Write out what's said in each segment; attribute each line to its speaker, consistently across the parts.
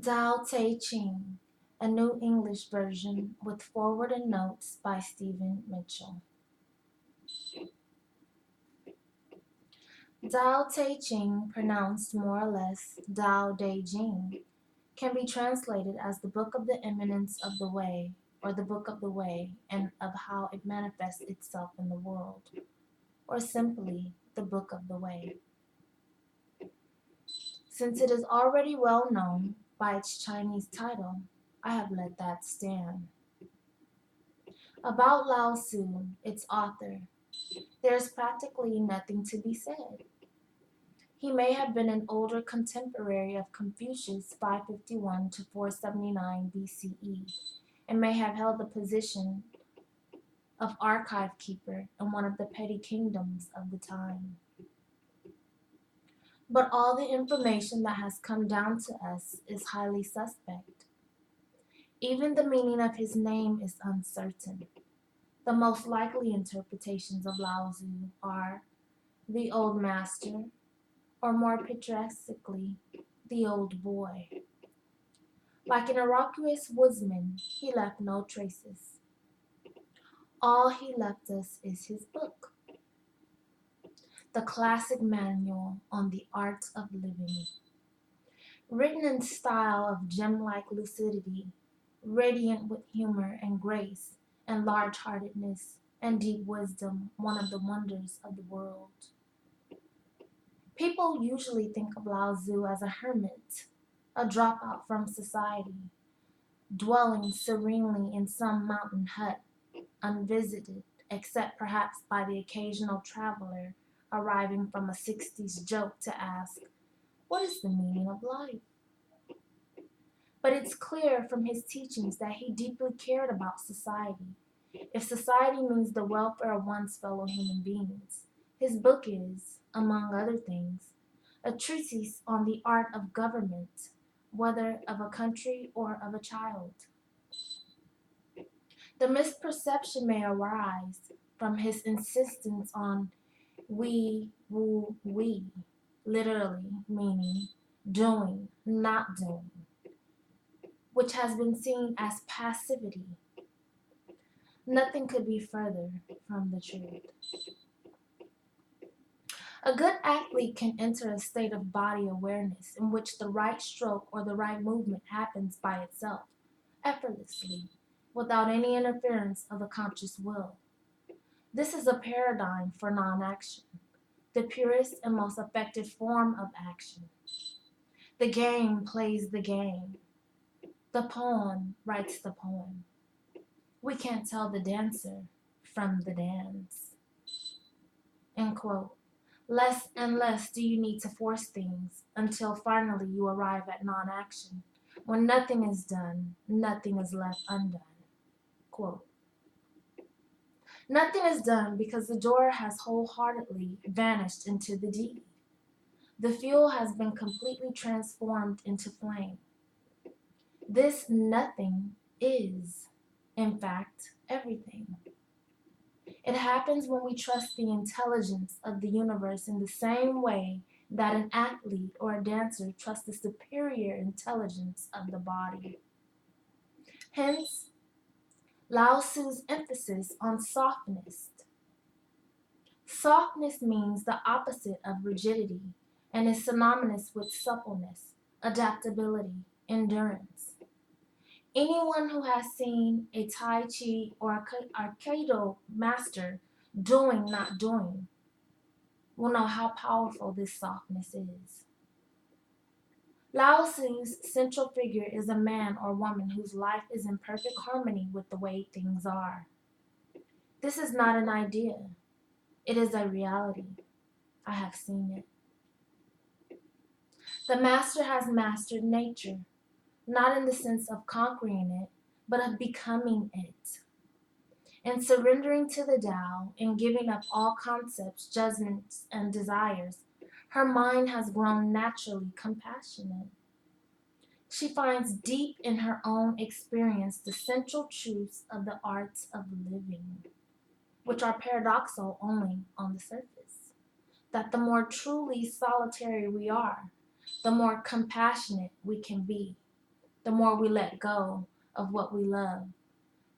Speaker 1: Tao Te Ching, a New English version with foreword and notes by Stephen Mitchell. Tao Te Ching, pronounced more or less Dow-Day-Jing, can be translated as the book of the eminence of the way, or the book of the way and of how it manifests itself in the world, or simply the book of the way. Since it is already well known by its Chinese title, I have let that stand. About Laozi, its author, there is practically nothing to be said. He may have been an older contemporary of Confucius 551 to 479 BCE, and may have held the position of archive keeper in one of the petty kingdoms of the time. But all the information that has come down to us is highly suspect. Even the meaning of his name is uncertain. The most likely interpretations of Laozi are the old master, or more picturesquely, the old boy. Like an innocuous woodsman, he left no traces. All he left us is his book, the classic manual on the art of living, written in style of gem-like lucidity, radiant with humor and grace and large-heartedness and deep wisdom, one of the wonders of the world. People usually think of Laozi as a hermit, a dropout from society, dwelling serenely in some mountain hut, unvisited, except perhaps by the occasional traveler arriving from a 60s joke to ask, what is the meaning of life? But it's clear from his teachings that he deeply cared about society. If society means the welfare of one's fellow human beings, his book is, among other things, a treatise on the art of government, whether of a country or of a child. The misperception may arise from his insistence on we, woo, we, literally meaning doing, not doing, which has been seen as passivity. Nothing could be further from the truth. A good athlete can enter a state of body awareness in which the right stroke or the right movement happens by itself, effortlessly, without any interference of the conscious will. This is a paradigm for non-action, the purest and most effective form of action. The game plays the game. The poem writes the poem. We can't tell the dancer from the dance. End quote. Less and less do you need to force things until finally you arrive at non-action. When nothing is done, nothing is left undone. Quote. Nothing is done because the door has wholeheartedly vanished into the deed. The fuel has been completely transformed into flame. This nothing is, in fact, everything. It happens when we trust the intelligence of the universe in the same way that an athlete or a dancer trusts the superior intelligence of the body. Hence, Laozi's emphasis on softness. Softness means the opposite of rigidity and is synonymous with suppleness, adaptability, endurance. Anyone who has seen a Tai Chi or Aikido master doing, not doing, will know how powerful this softness is. Laozi's central figure is a man or woman whose life is in perfect harmony with the way things are. This is not an idea. It is a reality. I have seen it. The master has mastered nature, not in the sense of conquering it, but of becoming it. In surrendering to the Tao and giving up all concepts, judgments, and desires, her mind has grown naturally compassionate. She finds deep in her own experience the central truths of the arts of living, which are paradoxical only on the surface. That the more truly solitary we are, the more compassionate we can be. The more we let go of what we love,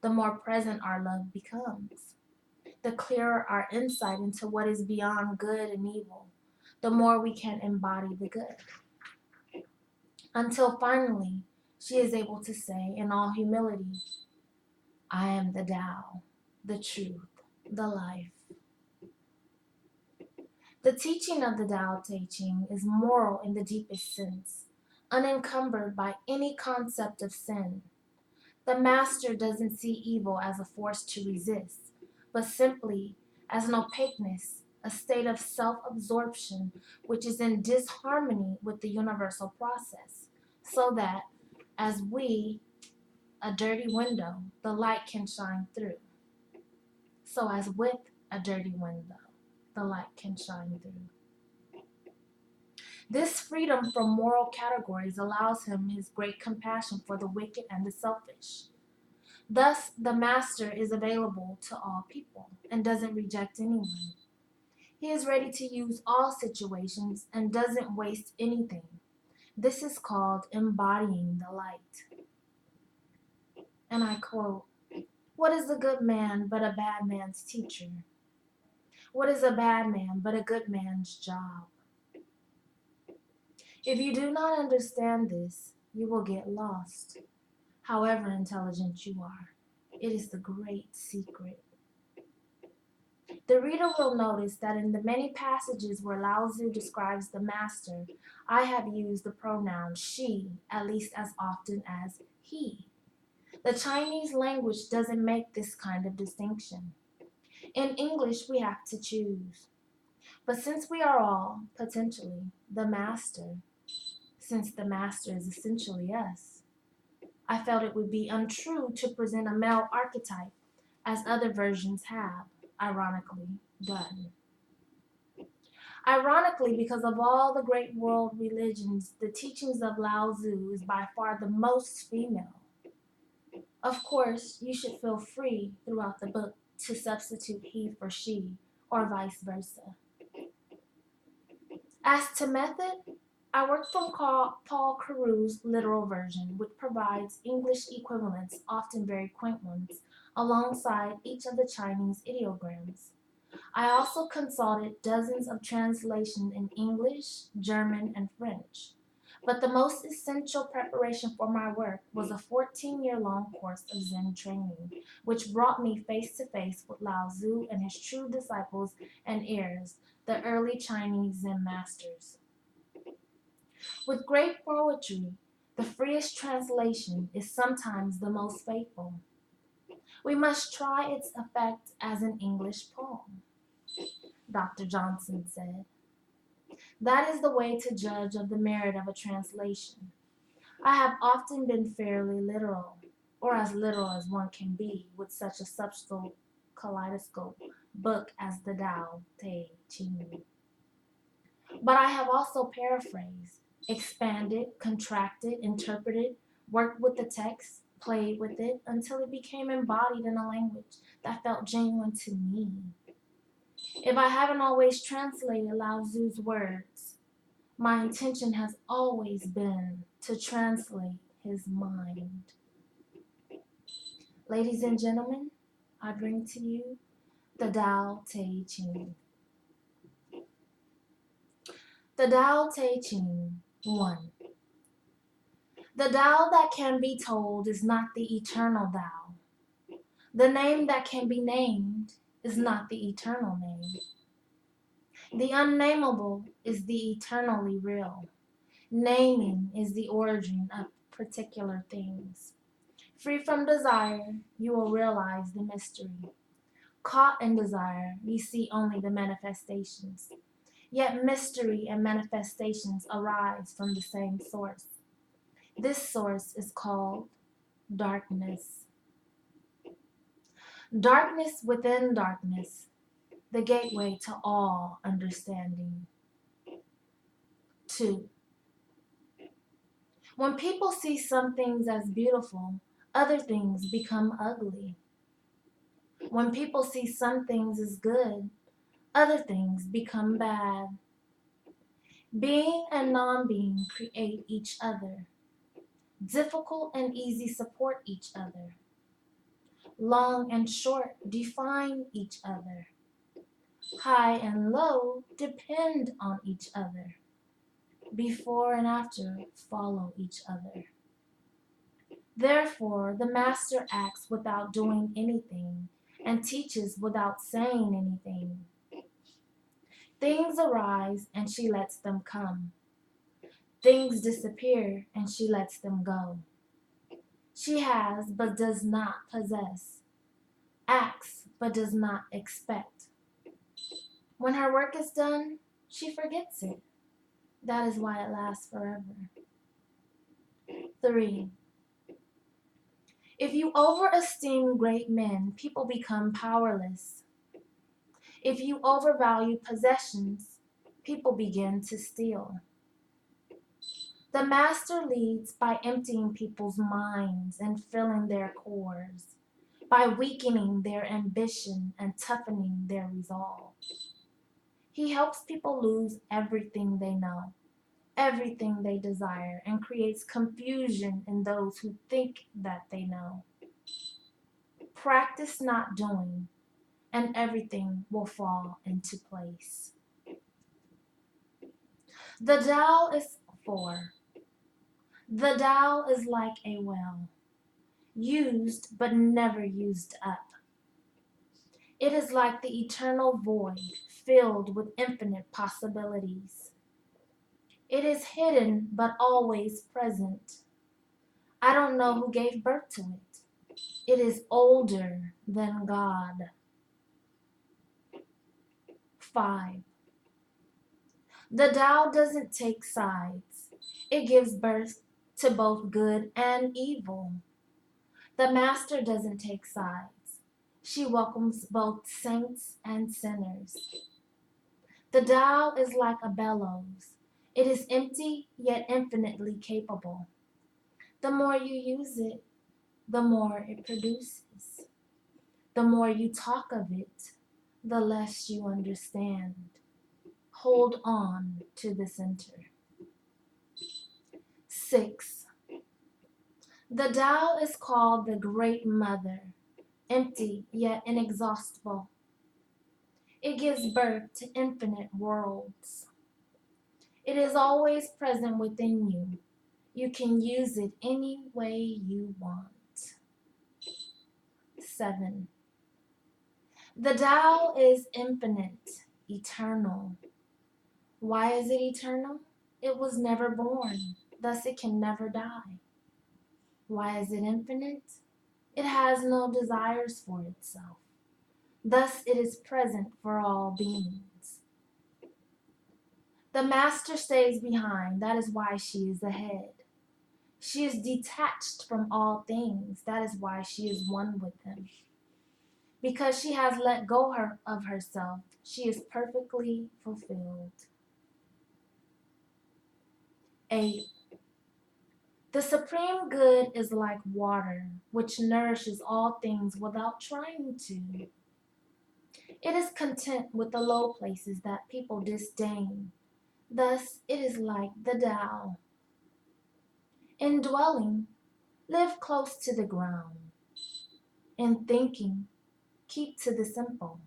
Speaker 1: the more present our love becomes. The clearer our insight into what is beyond good and evil, the more we can embody the good. Until finally, she is able to say in all humility, I am the Tao, the truth, the life. The teaching of the Tao Te Ching is moral in the deepest sense, unencumbered by any concept of sin. The master doesn't see evil as a force to resist, but simply as an opaqueness, a state of self-absorption which is in disharmony with the universal process, so that as we, a dirty window, the light can shine through. So as with a dirty window, the light can shine through. This freedom from moral categories allows him his great compassion for the wicked and the selfish. Thus, the master is available to all people and doesn't reject anyone. He is ready to use all situations and doesn't waste anything. This is called embodying the light. And I quote, "What is a good man but a bad man's teacher? What is a bad man but a good man's job? If you do not understand this, you will get lost, however intelligent you are. It is the great secret." The reader will notice that in the many passages where Laozi describes the master, I have used the pronoun she at least as often as he. The Chinese language doesn't make this kind of distinction. In English, we have to choose. But since we are all, potentially, the master, since the master is essentially us, I felt it would be untrue to present a male archetype as other versions have, ironically, done. Ironically, because of all the great world religions, the teachings of Laozi is by far the most female. Of course, you should feel free throughout the book to substitute he for she, or vice versa. As to method, I worked from Paul Carews' literal version, which provides English equivalents, often very quaint ones, alongside each of the Chinese ideograms. I also consulted dozens of translations in English, German, and French. But the most essential preparation for my work was a 14-year-long course of Zen training, which brought me face to face with Laozi and his true disciples and heirs, the early Chinese Zen masters. With great poetry, the freest translation is sometimes the most faithful. We must try its effect as an English poem, Dr. Johnson said. That is the way to judge of the merit of a translation. I have often been fairly literal, or as literal as one can be with such a subtle kaleidoscope book as the Tao Te Ching. But I have also paraphrased, expanded, contracted, interpreted, worked with the text, played with it until it became embodied in a language that felt genuine to me. If I haven't always translated Laozi's words, my intention has always been to translate his mind. Ladies and gentlemen, I bring to you the Tao Te Ching. The Tao Te Ching 1. The Tao that can be told is not the eternal Tao. The name that can be named is not the eternal name. The unnameable is the eternally real. Naming is the origin of particular things. Free from desire, you will realize the mystery. Caught in desire, you see only the manifestations. Yet mystery and manifestations arise from the same source. This source is called darkness. Darkness within darkness, the gateway to all understanding. 2. When people see some things as beautiful, other things become ugly. When people see some things as good, other things become bad. Being and non-being create each other. Difficult and easy support each other. Long and short define each other. High and low depend on each other. Before and after follow each other. Therefore, the master acts without doing anything and teaches without saying anything. Things arise and she lets them come. Things disappear and she lets them go. She has but does not possess, acts but does not expect. When her work is done, she forgets it. That is why it lasts forever. 3. If you overesteem great men, people become powerless. If you overvalue possessions, people begin to steal. The master leads by emptying people's minds and filling their cores, by weakening their ambition and toughening their resolve. He helps people lose everything they know, everything they desire, and creates confusion in those who think that they know. Practice not doing, and everything will fall into place. The Tao is 4. The Tao is like a well, used but never used up. It is like the eternal void, filled with infinite possibilities. It is hidden but always present. I don't know who gave birth to it. It is older than God. 5. The Tao doesn't take sides. It gives birth to both good and evil. The master doesn't take sides. She welcomes both saints and sinners. The Tao is like a bellows. It is empty yet infinitely capable. The more you use it, the more it produces. The more you talk of it, the less you understand. Hold on to the center. 6. The Tao is called the Great Mother, empty yet inexhaustible. It gives birth to infinite worlds. It is always present within you. You can use it any way you want. 7. The Tao is infinite, eternal. Why is it eternal? It was never born, thus it can never die. Why is it infinite? It has no desires for itself. Thus it is present for all beings. The master stays behind, that is why she is ahead. She is detached from all things, that is why she is one with him. Because she has let go of herself, she is perfectly fulfilled. 8. The supreme good is like water, which nourishes all things without trying to. It is content with the low places that people disdain. Thus, it is like the Tao. In dwelling, live close to the ground. In thinking, keep to the simple.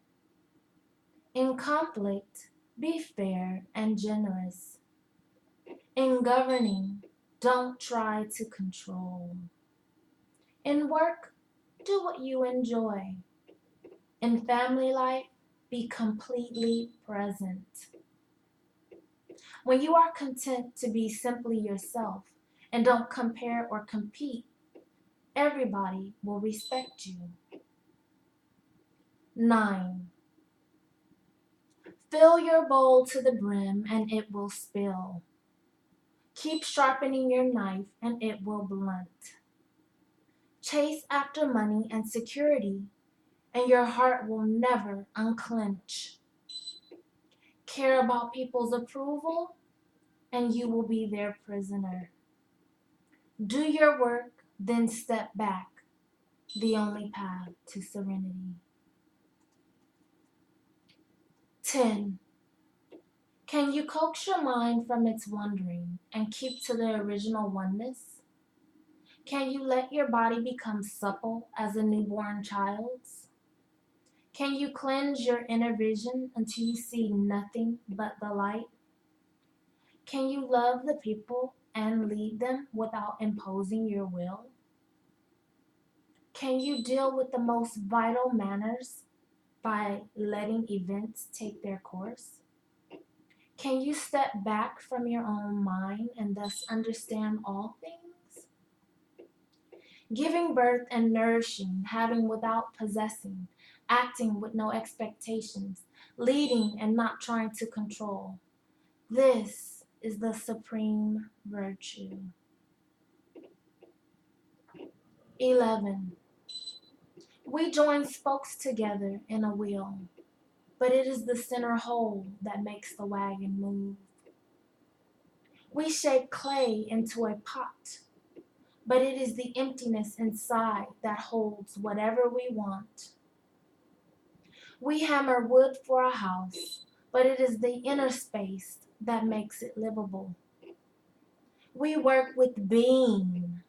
Speaker 1: In conflict, be fair and generous. In governing, don't try to control. In work, do what you enjoy. In family life, be completely present. When you are content to be simply yourself and don't compare or compete, everybody will respect you. 9. Fill your bowl to the brim and it will spill. Keep sharpening your knife and it will blunt. Chase after money and security and your heart will never unclench. Care about people's approval and you will be their prisoner. Do your work, then step back, the only path to serenity. 10. Can you coax your mind from its wandering and keep to the original oneness? Can you let your body become supple as a newborn child's? Can you cleanse your inner vision until you see nothing but the light? Can you love the people and lead them without imposing your will? Can you deal with the most vital matters by letting events take their course? Can you step back from your own mind and thus understand all things? Giving birth and nourishing, having without possessing, acting with no expectations, leading and not trying to control. This is the supreme virtue. 11. We join spokes together in a wheel, but it is the center hole that makes the wagon move. We shape clay into a pot, but it is the emptiness inside that holds whatever we want. We hammer wood for a house, but it is the inner space that makes it livable. We work with being,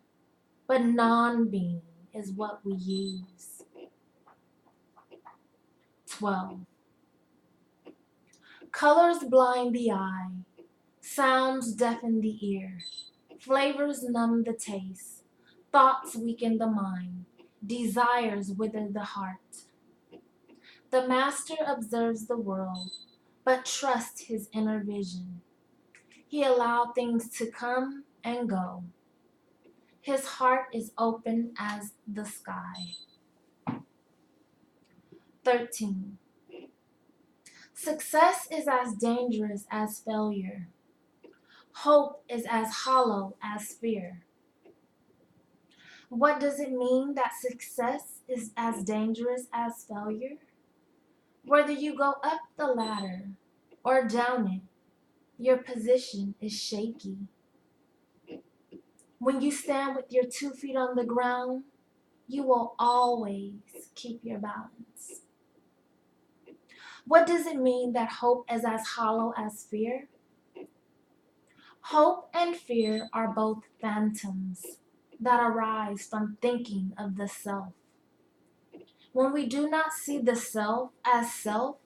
Speaker 1: but non-being is what we use. 12. Colors blind the eye, sounds deafen the ear, flavors numb the taste, thoughts weaken the mind, desires wither the heart. The master observes the world, but trusts his inner vision. He allowed things to come and go. His heart is open as the sky. 13. Success is as dangerous as failure. Hope is as hollow as fear. What does it mean that success is as dangerous as failure? Whether you go up the ladder or down it, your position is shaky. When you stand with your 2 feet on the ground, you will always keep your balance. What does it mean that hope is as hollow as fear? Hope and fear are both phantoms that arise from thinking of the self. When we do not see the self as self,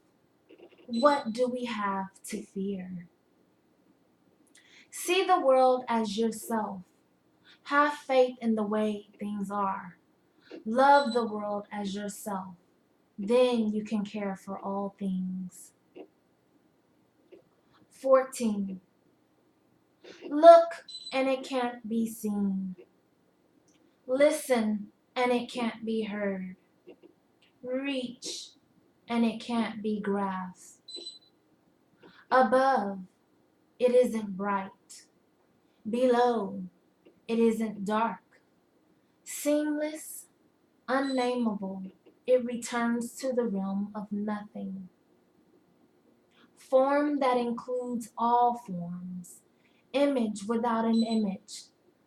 Speaker 1: what do we have to fear? See the world as yourself. Have faith in the way things are. Love the world as yourself. Then you can care for all things. 14. Look and it can't be seen. Listen and it can't be heard. Reach and it can't be grasped. Above, it isn't bright. Below, it isn't dark. Seamless, unnameable, it returns to the realm of nothing. Form that includes all forms. Image without an image.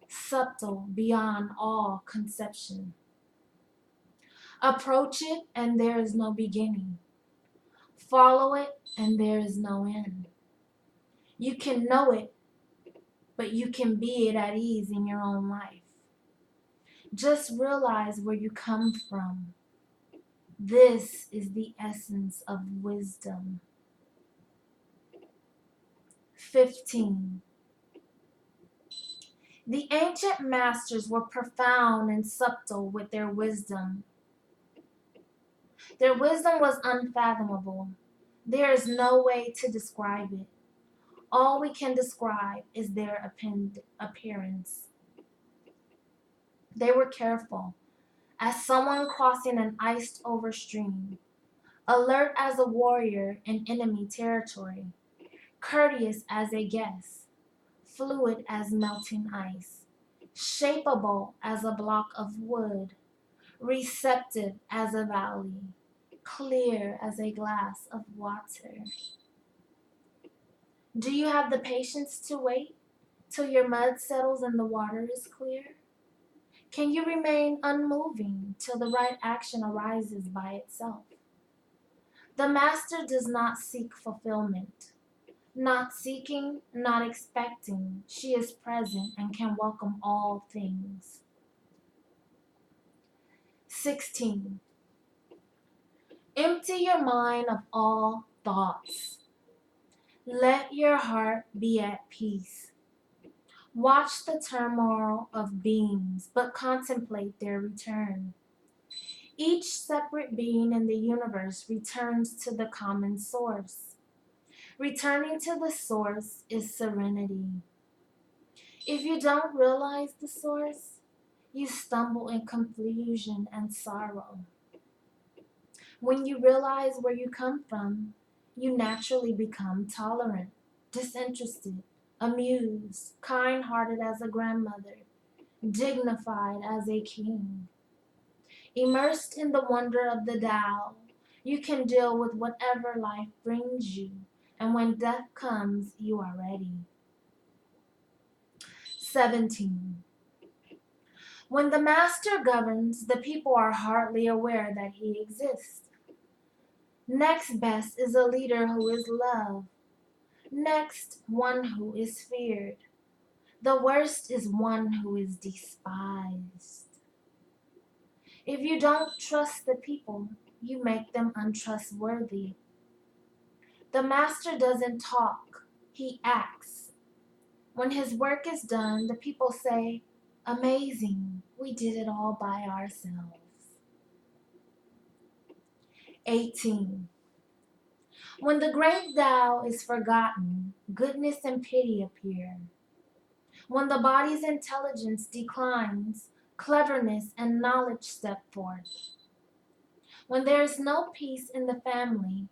Speaker 1: Subtle beyond all conception. Approach it and there is no beginning. Follow it and there is no end. You can know it, but you can be it at ease in your own life. Just realize where you come from. This is the essence of wisdom. 15. The ancient masters were profound and subtle with their wisdom. Their wisdom was unfathomable. There is no way to describe it. All we can describe is their appearance. They were careful, as someone crossing an iced-over stream, alert as a warrior in enemy territory, courteous as a guest, fluid as melting ice, shapeable as a block of wood, receptive as a valley, clear as a glass of water. Do you have the patience to wait till your mud settles and the water is clear? Can you remain unmoving till the right action arises by itself? The master does not seek fulfillment. Not seeking, not expecting, she is present and can welcome all things. 16. Empty your mind of all thoughts. Let your heart be at peace. Watch the turmoil of beings, but contemplate their return. Each separate being in the universe returns to the common source. Returning to the source is serenity. If you don't realize the source, you stumble in confusion and sorrow. When you realize where you come from, you naturally become tolerant, disinterested, amused, kind-hearted as a grandmother, dignified as a king. Immersed in the wonder of the Tao, you can deal with whatever life brings you, and when death comes, you are ready. 17. When the master governs, the people are hardly aware that he exists. Next best is a leader who is loved. Next, one who is feared. The worst is one who is despised. If you don't trust the people, you make them untrustworthy. The master doesn't talk, he acts. When his work is done, the people say, "Amazing, we did it all by ourselves." 18. When the great Tao is forgotten, goodness and pity appear. When the body's intelligence declines, cleverness and knowledge step forth. When there is no peace in the family,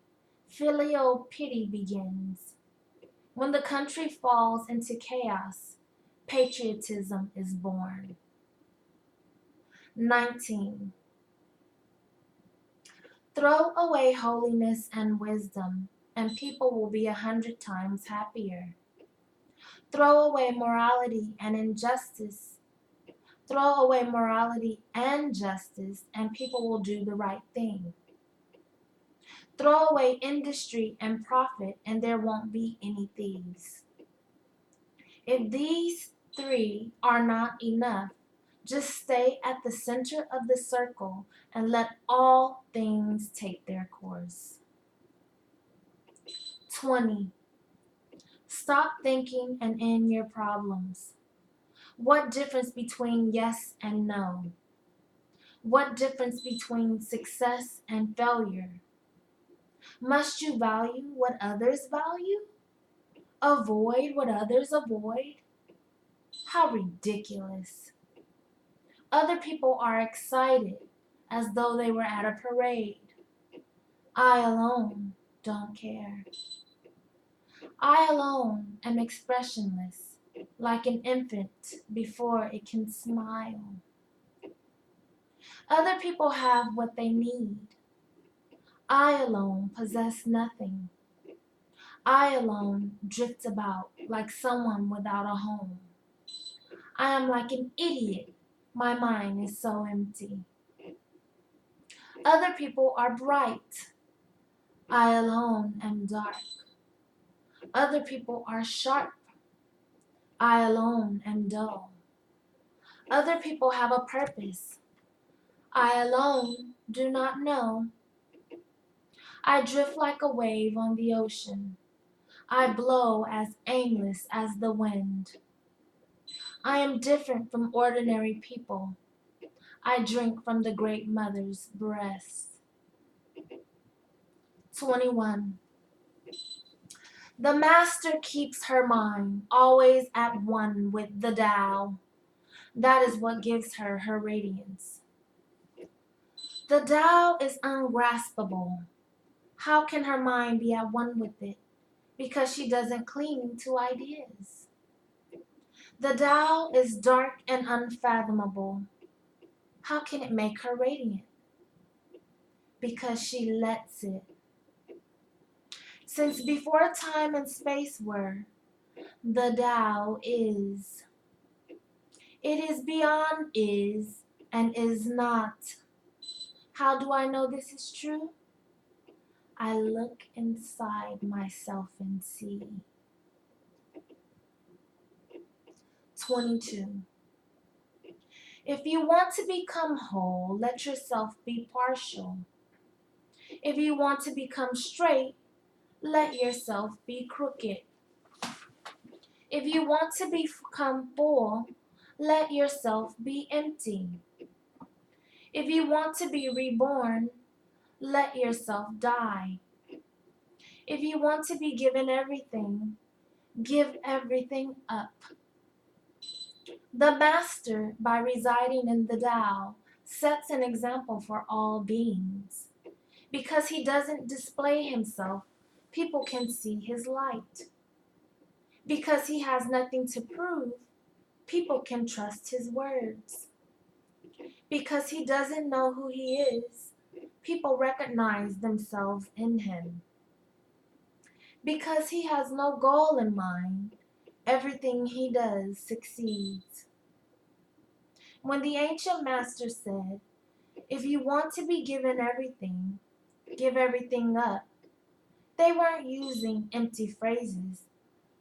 Speaker 1: filial pity begins. When the country falls into chaos, patriotism is born. 19. Throw away holiness and wisdom, and people will be 100 times happier. Throw away morality and injustice. Throw away morality and justice, and people will do the right thing. Throw away industry and profit, and there won't be any thieves. If these three are not enough, just stay at the center of the circle and let all things take their course. 20. Stop thinking and end your problems. What difference between yes and no? What difference between success and failure? Must you value what others value? Avoid what others avoid? How ridiculous. Other people are excited as though they were at a parade. I alone don't care. I alone am expressionless, like an infant before it can smile. Other people have what they need. I alone possess nothing. I alone drift about like someone without a home. I am like an idiot. My mind is so empty. Other people are bright. I alone am dark. Other people are sharp. I alone am dull. Other people have a purpose. I alone do not know. I drift like a wave on the ocean. I blow as aimless as the wind. I am different from ordinary people. I drink from the great mother's breast. 21. The master keeps her mind always at one with the Tao. That is what gives her her radiance. The Tao is ungraspable. How can her mind be at one with it? Because she doesn't cling to ideas. The Tao is dark and unfathomable. How can it make her radiant? Because she lets it. Since before time and space were, the Tao is. It is beyond is and is not. How do I know this is true? I look inside myself and see. 22. If you want to become whole, let yourself be partial. If you want to become straight, let yourself be crooked. If you want to become full, let yourself be empty. If you want to be reborn, let yourself die. If you want to be given everything, give everything up. The Master, by residing in the Tao, sets an example for all beings. Because he doesn't display himself, people can see his light. Because he has nothing to prove, people can trust his words. Because he doesn't know who he is, people recognize themselves in him. Because he has no goal in mind, everything he does succeeds. When the ancient master said, if you want to be given everything, give everything up, they weren't using empty phrases.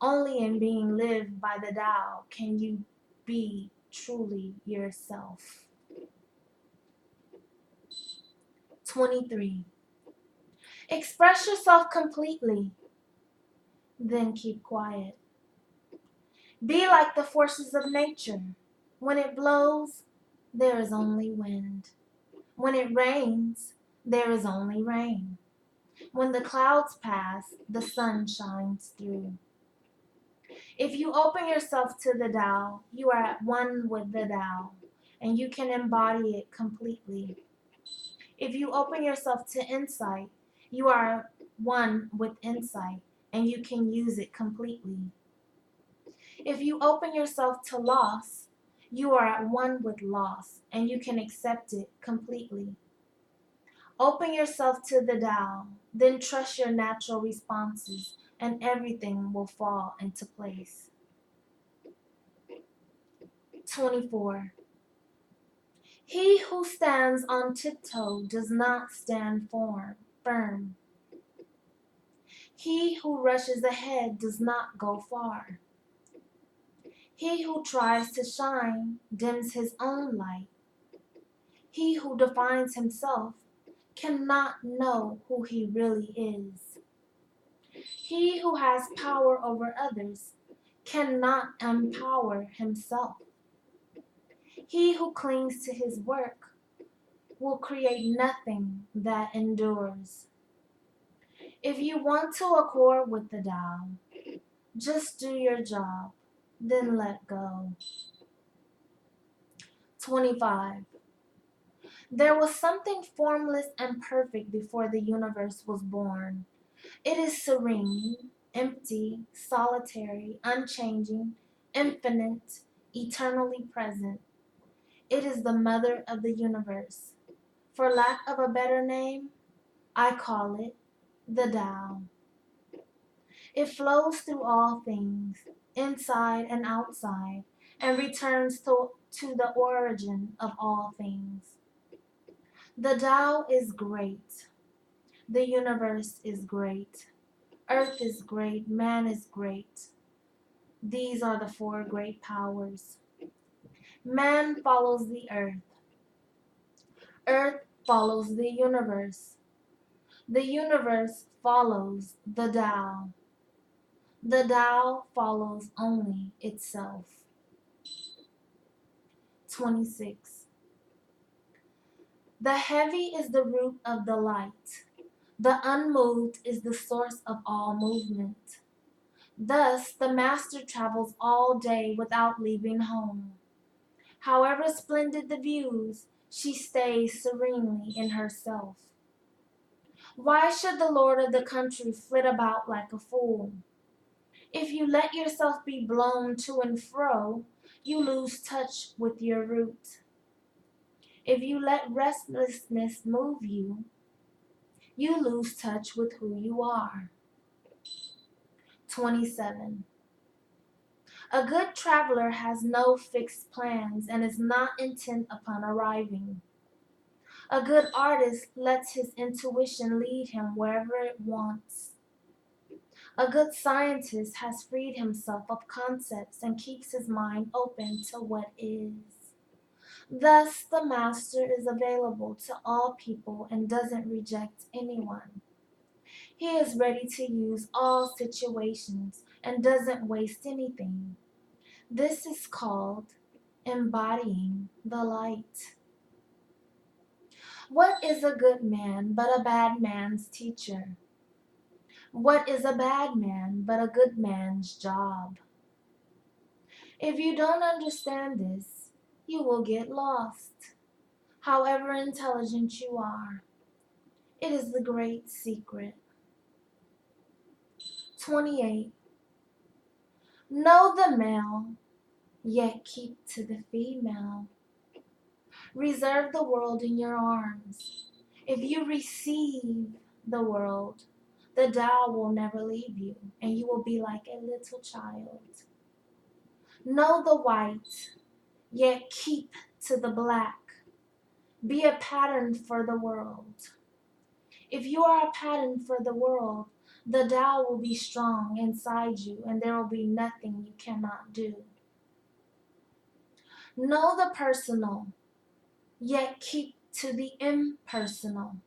Speaker 1: Only in being lived by the Tao can you be truly yourself. 23. Express yourself completely, then keep quiet. Be like the forces of nature. When it blows, there is only wind. When it rains, there is only rain. When the clouds pass, the sun shines through. If you open yourself to the Tao, you are at one with the Tao, and you can embody it completely. If you open yourself to insight, you are one with insight, and you can use it completely. If you open yourself to loss, you are at one with loss, and you can accept it completely. Open yourself to the Tao, then trust your natural responses, and everything will fall into place. 24. He who stands on tiptoe does not stand firm. He who rushes ahead does not go far. He who tries to shine dims his own light. He who defines himself cannot know who he really is. He who has power over others cannot empower himself. He who clings to his work will create nothing that endures. If you want to accord with the Tao, just do your job, then let go. 25. There was something formless and perfect before the universe was born. It is serene, empty, solitary, unchanging, infinite, eternally present. It is the mother of the universe. For lack of a better name, I call it the Tao. It flows through all things, inside and outside, and returns to the origin of all things. The Tao is great. The universe is great. Earth is great. Man is great. These are the four great powers. Man follows the earth. Earth follows the universe. The universe follows the Tao. The Tao follows only itself. 26. The heavy is the root of the light. The unmoved is the source of all movement. Thus, the master travels all day without leaving home. However splendid the views, she stays serenely in herself. Why should the lord of the country flit about like a fool? If you let yourself be blown to and fro, you lose touch with your root. If you let restlessness move you, you lose touch with who you are. 27. A good traveler has no fixed plans and is not intent upon arriving. A good artist lets his intuition lead him wherever it wants. A good scientist has freed himself of concepts and keeps his mind open to what is. Thus, the Master is available to all people and doesn't reject anyone. He is ready to use all situations and doesn't waste anything. This is called embodying the light. What is a good man but a bad man's teacher? What is a bad man but a good man's job? If you don't understand this, you will get lost, however intelligent you are. It is the great secret. 28. Know the male, yet keep to the female. Reserve the world in your arms. If you receive the world, the Tao will never leave you, and you will be like a little child. Know the white, yet keep to the black. Be a pattern for the world. If you are a pattern for the world, the Tao will be strong inside you, and there will be nothing you cannot do. Know the personal, yet keep to the impersonal.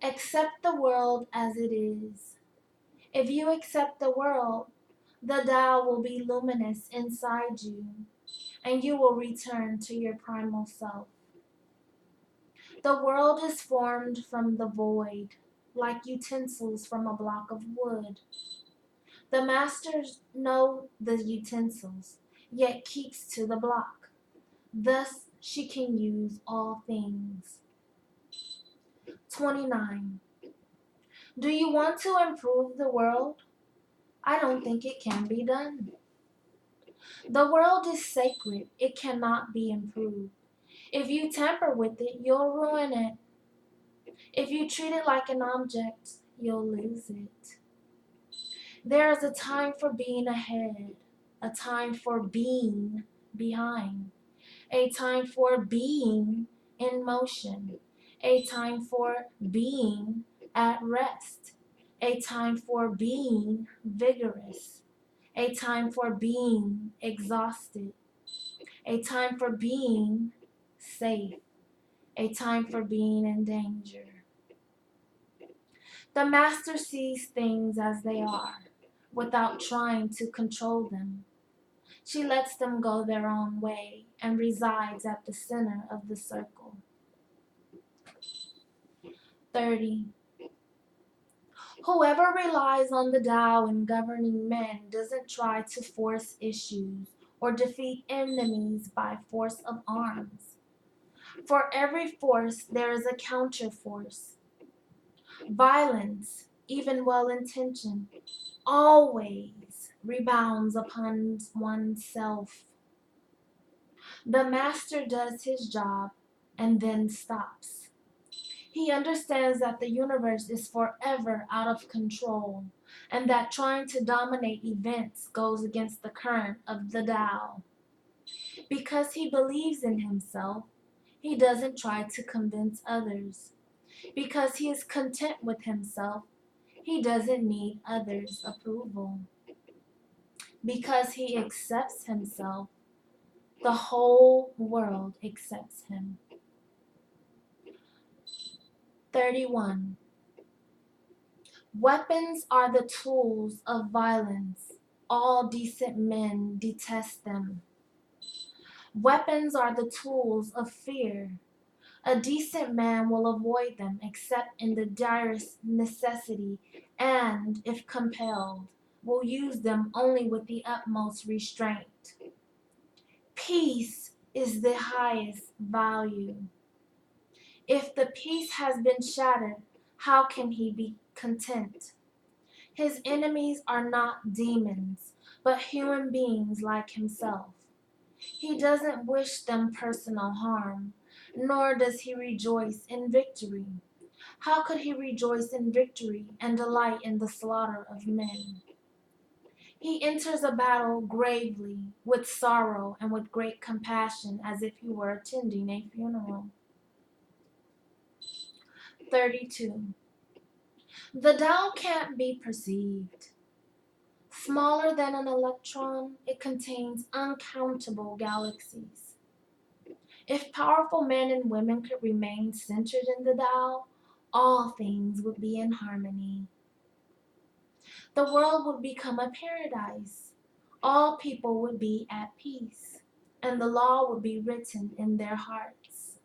Speaker 1: Accept the world as it is. If you accept the world, the Tao will be luminous inside you, and you will return to your primal self. The world is formed from the void, like utensils from a block of wood. The masters know the utensils, yet keeps to the block. Thus she can use all things. 29. Do you want to improve the world? I don't think it can be done. The world is sacred. It cannot be improved. If you tamper with it, you'll ruin it. If you treat it like an object, you'll lose it. There is a time for being ahead, a time for being behind, a time for being in motion, a time for being at rest, a time for being vigorous, a time for being exhausted, a time for being safe, a time for being in danger. The master sees things as they are, without trying to control them. She lets them go their own way and resides at the center of the circle. 30. Whoever relies on the Tao in governing men doesn't try to force issues or defeat enemies by force of arms. For every force, there is a counterforce. Violence, even well-intentioned, always rebounds upon oneself. The master does his job and then stops. He understands that the universe is forever out of control and that trying to dominate events goes against the current of the Tao. Because he believes in himself, he doesn't try to convince others. Because he is content with himself, he doesn't need others' approval. Because he accepts himself, the whole world accepts him. 31. Weapons are the tools of violence. All decent men detest them. Weapons are the tools of fear. A decent man will avoid them except in the direst necessity and, if compelled, will use them only with the utmost restraint. Peace is the highest value. If the peace has been shattered, how can he be content? His enemies are not demons, but human beings like himself. He doesn't wish them personal harm, nor does he rejoice in victory. How could he rejoice in victory and delight in the slaughter of men? He enters a battle gravely, with sorrow and with great compassion, as if he were attending a funeral. 32. The Tao can't be perceived. Smaller than an electron, it contains uncountable galaxies. If powerful men and women could remain centered in the Tao, all things would be in harmony. The world would become a paradise. All people would be at peace, and the law would be written in their hearts.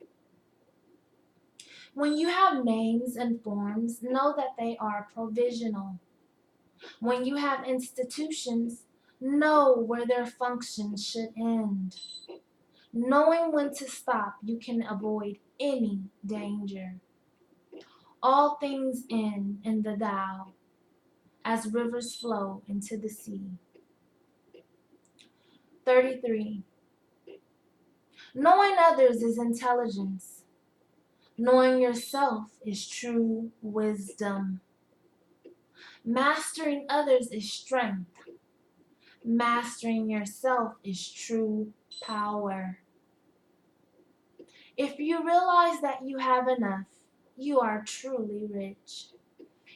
Speaker 1: When you have names and forms, know that they are provisional. When you have institutions, know where their functions should end. Knowing when to stop, you can avoid any danger. All things end in the Tao as rivers flow into the sea. 33. Knowing others is intelligence. Knowing yourself is true wisdom. Mastering others is strength. Mastering yourself is true power. If you realize that you have enough, you are truly rich.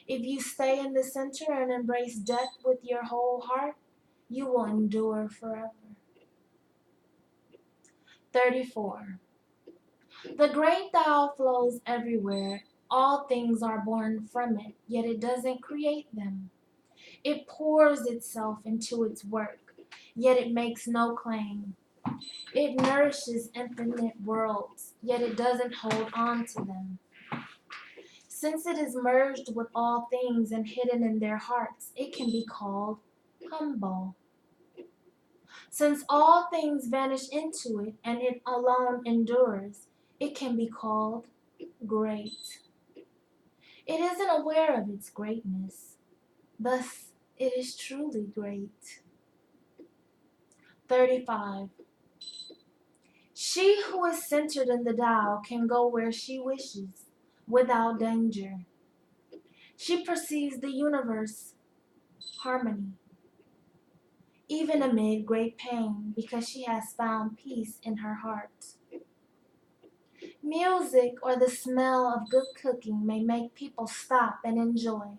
Speaker 1: If you stay in the center and embrace death with your whole heart, you will endure forever. 34. The great Tao flows everywhere. All things are born from it, yet it doesn't create them. It pours itself into its work, yet it makes no claim. It nourishes infinite worlds, yet it doesn't hold on to them. Since it is merged with all things and hidden in their hearts, it can be called humble. Since all things vanish into it and it alone endures, it can be called great. It isn't aware of its greatness, thus it is truly great. 35. She who is centered in the Tao can go where she wishes, without danger. She perceives the universe harmony, even amid great pain, because she has found peace in her heart. Music or the smell of good cooking may make people stop and enjoy,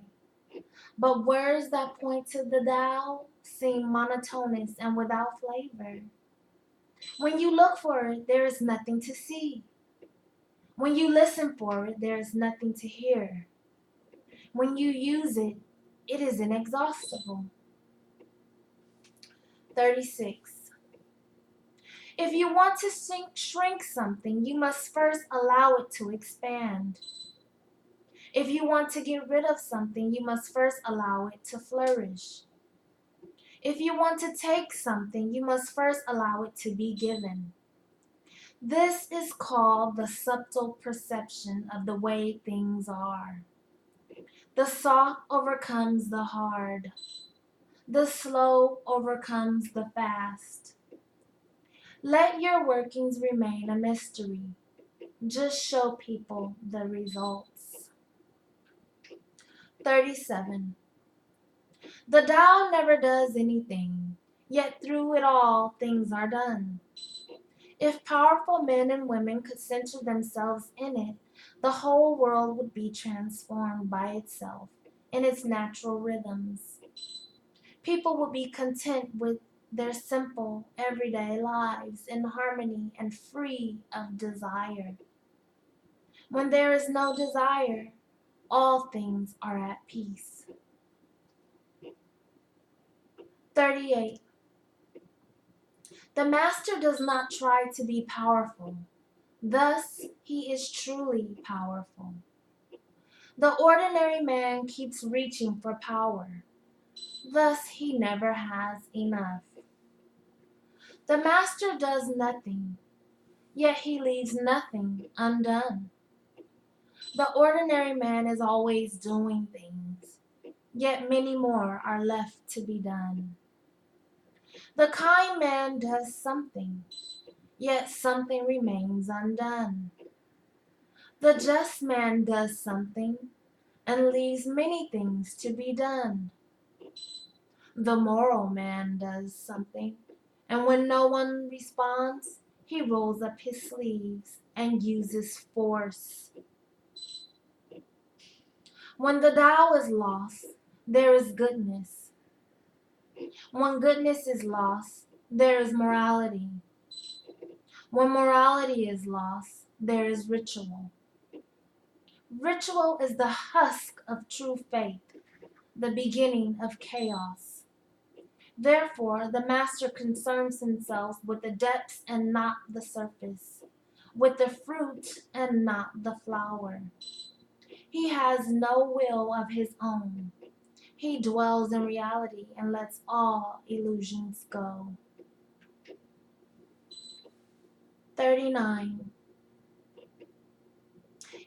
Speaker 1: but words that point to the Tao seem monotonous and without flavor. When you look for it, there is nothing to see. When you listen for it, there is nothing to hear. When you use it, it is inexhaustible. 36. If you want to shrink something, you must first allow it to expand. If you want to get rid of something, you must first allow it to flourish. If you want to take something, you must first allow it to be given. This is called the subtle perception of the way things are. The soft overcomes the hard. The slow overcomes the fast. Let your workings remain a mystery. Just show people the results. 37. The Tao never does anything, yet through it all things are done. If powerful men and women could center themselves in it, the whole world would be transformed by itself in its natural rhythms. People would be content with their simple, everyday lives in harmony and free of desire. When there is no desire, all things are at peace. 38. The master does not try to be powerful. Thus, he is truly powerful. The ordinary man keeps reaching for power. Thus, he never has enough. The master does nothing, yet he leaves nothing undone. The ordinary man is always doing things, yet many more are left to be done. The kind man does something, yet something remains undone. The just man does something and leaves many things to be done. The moral man does something, and when no one responds, he rolls up his sleeves and uses force. When the Tao is lost, there is goodness. When goodness is lost, there is morality. When morality is lost, there is ritual. Ritual is the husk of true faith, the beginning of chaos. Therefore, the master concerns himself with the depths and not the surface, with the fruit and not the flower. He has no will of his own. He dwells in reality and lets all illusions go. 39.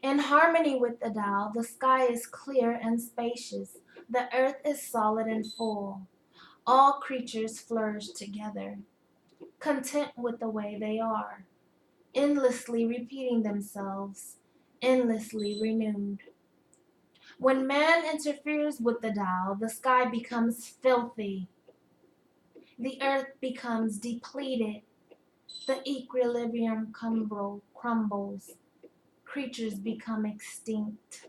Speaker 1: In harmony with the Tao, the sky is clear and spacious. The earth is solid and full. All creatures flourish together, content with the way they are, endlessly repeating themselves, endlessly renewed. When man interferes with the Tao, the sky becomes filthy. The earth becomes depleted. The equilibrium crumbles. Creatures become extinct.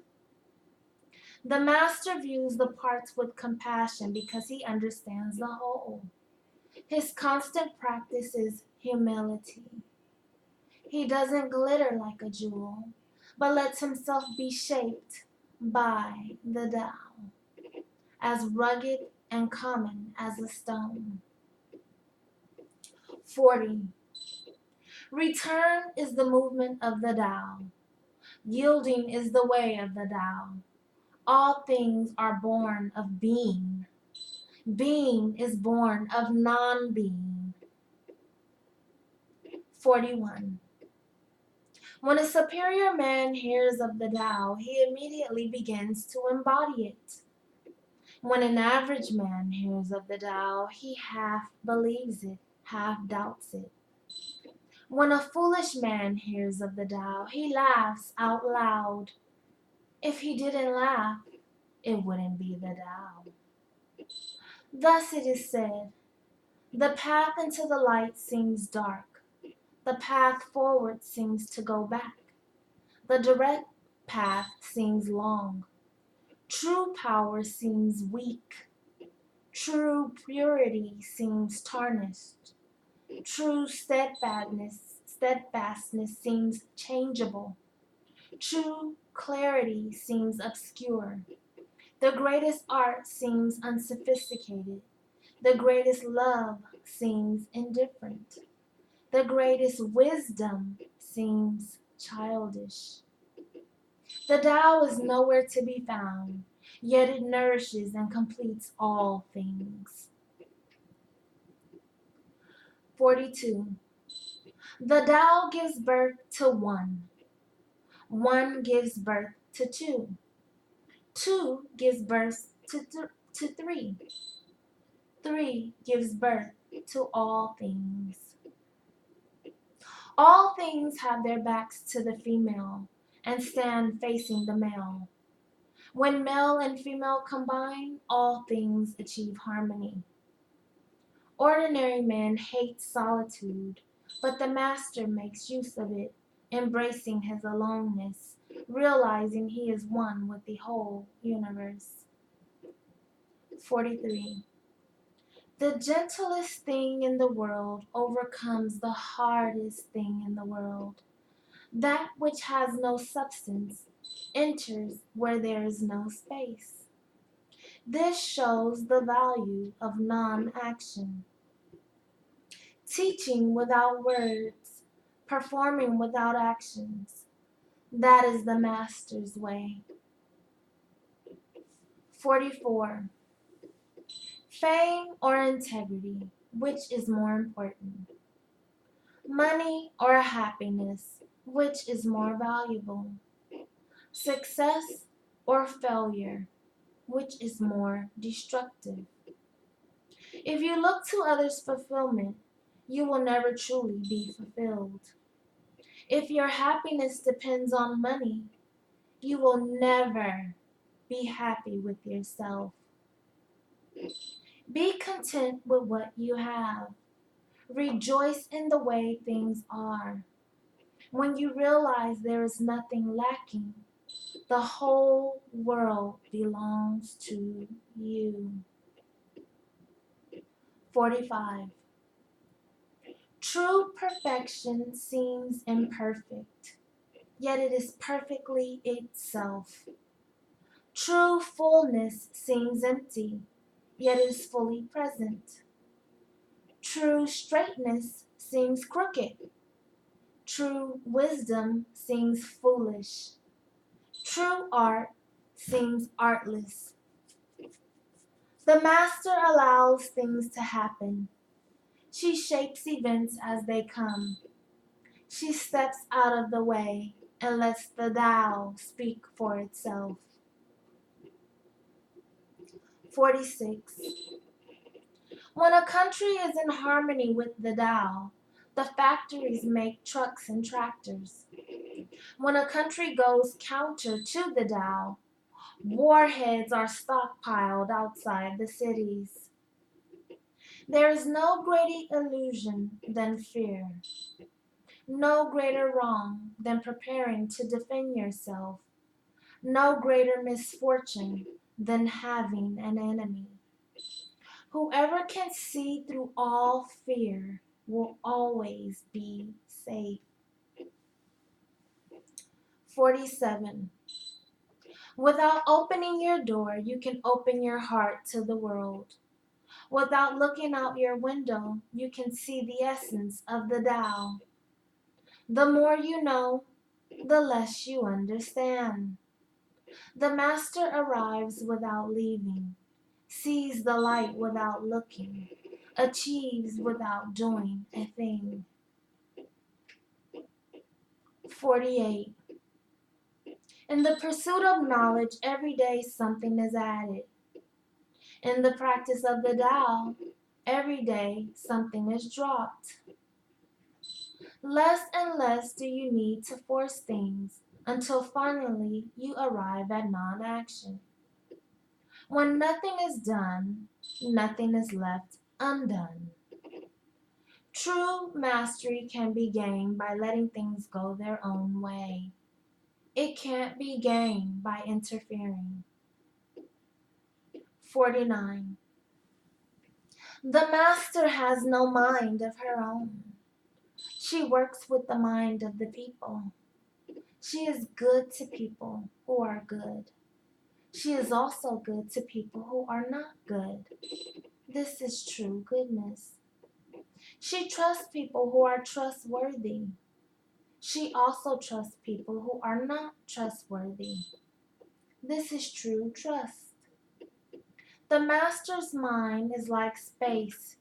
Speaker 1: The master views the parts with compassion because he understands the whole. His constant practice is humility. He doesn't glitter like a jewel, but lets himself be shaped by the Tao, as rugged and common as a stone. 40. Return is the movement of the Tao. Yielding is the way of the Tao. All things are born of being. Being is born of non-being. 41. When a superior man hears of the Tao, he immediately begins to embody it. When an average man hears of the Tao, he half believes it, half doubts it. When a foolish man hears of the Tao, he laughs out loud. If he didn't laugh, it wouldn't be the Tao. Thus it is said, the path into the light seems dark. The path forward seems to go back. The direct path seems long. True power seems weak. True purity seems tarnished. True steadfastness seems changeable. True clarity seems obscure. The greatest art seems unsophisticated. The greatest love seems indifferent. The greatest wisdom seems childish. The Tao is nowhere to be found, yet it nourishes and completes all things. 42. The Tao gives birth to one. One gives birth to two. Two gives birth to three. Three gives birth to all things. All things have their backs to the female and stand facing the male. When male and female combine, all things achieve harmony. Ordinary men hate solitude, but the master makes use of it, embracing his aloneness, realizing he is one with the whole universe. 43. The gentlest thing in the world overcomes the hardest thing in the world. That which has no substance enters where there is no space. This shows the value of non-action. Teaching without words, performing without actions. That is the master's way. 44. Fame or integrity, which is more important? Money or happiness, which is more valuable? Success or failure, which is more destructive? If you look to others' fulfillment, you will never truly be fulfilled. If your happiness depends on money, you will never be happy with yourself. Be content with what you have. Rejoice in the way things are. When you realize there is nothing lacking, the whole world belongs to you. 45. True perfection seems imperfect, yet it is perfectly itself. True fullness seems empty, yet is fully present. True straightness seems crooked. True wisdom seems foolish. True art seems artless. The master allows things to happen. She shapes events as they come. She steps out of the way and lets the Tao speak for itself. 46. When a country is in harmony with the Tao, the factories make trucks and tractors. When a country goes counter to the Tao, warheads are stockpiled outside the cities. There is no greater illusion than fear, no greater wrong than preparing to defend yourself, no greater misfortune than having an enemy. Whoever can see through all fear will always be safe. 47. Without opening your door, you can open your heart to the world. Without looking out your window, you can see the essence of the Tao. The more you know, the less you understand. The master arrives without leaving, sees the light without looking, achieves without doing a thing. 48. In the pursuit of knowledge, every day something is added. In the practice of the Tao, every day something is dropped. Less and less do you need to force things until finally you arrive at non-action. When nothing is done, nothing is left undone. True mastery can be gained by letting things go their own way. It can't be gained by interfering. 49. The master has no mind of her own. She works with the mind of the people. She is good to people who are good. She is also good to people who are not good. This is true goodness. She trusts people who are trustworthy. She also trusts people who are not trustworthy. This is true trust. The master's mind is like space.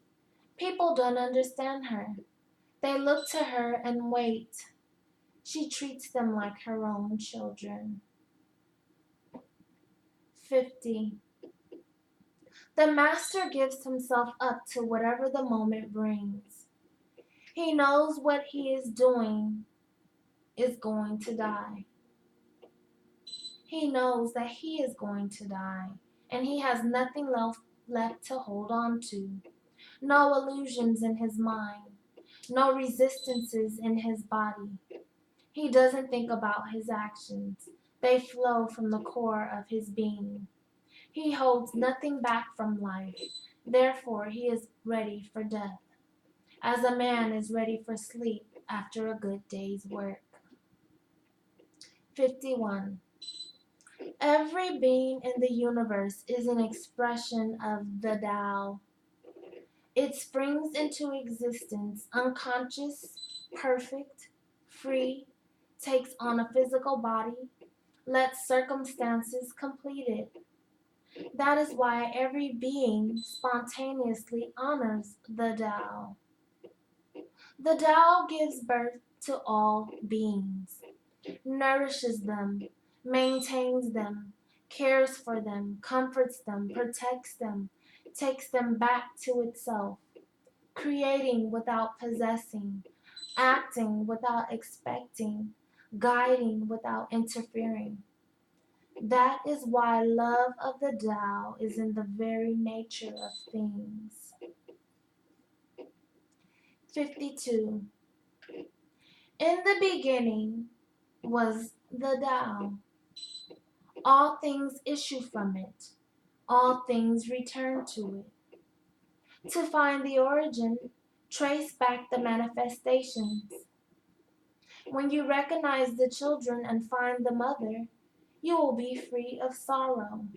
Speaker 1: People don't understand her. They look to her and wait. She treats them like her own children. 50. The master gives himself up to whatever the moment brings. He knows what he is doing is going to die. He knows that he is going to die, and he has nothing left to hold on to. No illusions in his mind, no resistances in his body. He doesn't think about his actions. They flow from the core of his being. He holds nothing back from life. Therefore, he is ready for death, as a man is ready for sleep after a good day's work. 51. Every being in the universe is an expression of the Tao. It springs into existence unconscious, perfect, free, takes on a physical body, lets circumstances complete it. That is why every being spontaneously honors the Tao. The Tao gives birth to all beings, nourishes them, maintains them, cares for them, comforts them, protects them, takes them back to itself, creating without possessing, acting without expecting, guiding without interfering. That is why love of the Tao is in the very nature of things. 52. In the beginning was the Tao. All things issue from it. All things return to it. To find the origin, Trace back the manifestations. When you recognize the children and find the mother, you will be free of sorrow.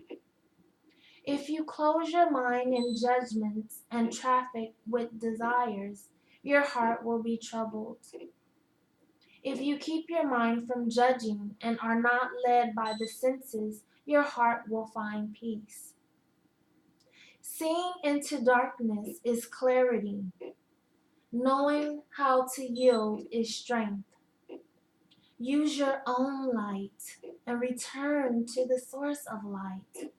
Speaker 1: If you close your mind in judgments and traffic with desires, your heart will be troubled. If you keep your mind from judging and are not led by the senses, your heart will find peace. Seeing into darkness is clarity. Knowing how to yield is strength. Use your own light and return to the source of light.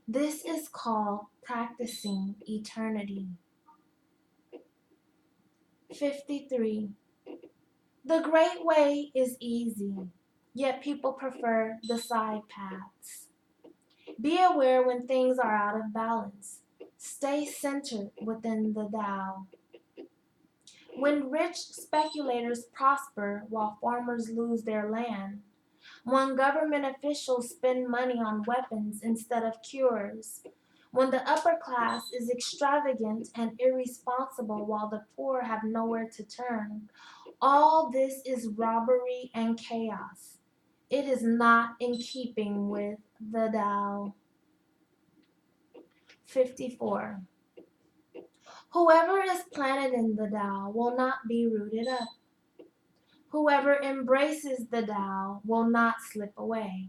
Speaker 1: This is called practicing eternity. 53. The great way is easy, yet people prefer the side paths. Be aware when things are out of balance. Stay centered within the Tao. When rich speculators prosper while farmers lose their land, when government officials spend money on weapons instead of cures, when the upper class is extravagant and irresponsible while the poor have nowhere to turn, all this is robbery and chaos. It is not in keeping with the Tao. 54. Whoever is planted in the Tao will not be rooted up. Whoever embraces the Tao will not slip away.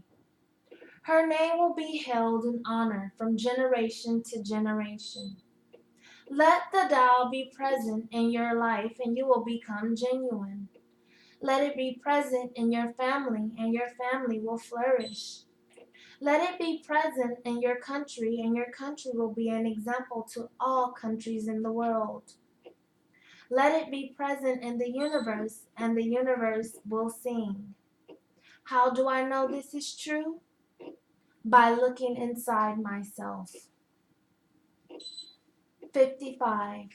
Speaker 1: Her name will be held in honor from generation to generation. Let the Tao be present in your life and you will become genuine. Let it be present in your family and your family will flourish. Let it be present in your country and your country will be an example to all countries in the world. Let it be present in the universe and the universe will sing. How do I know this is true? By looking inside myself. 55.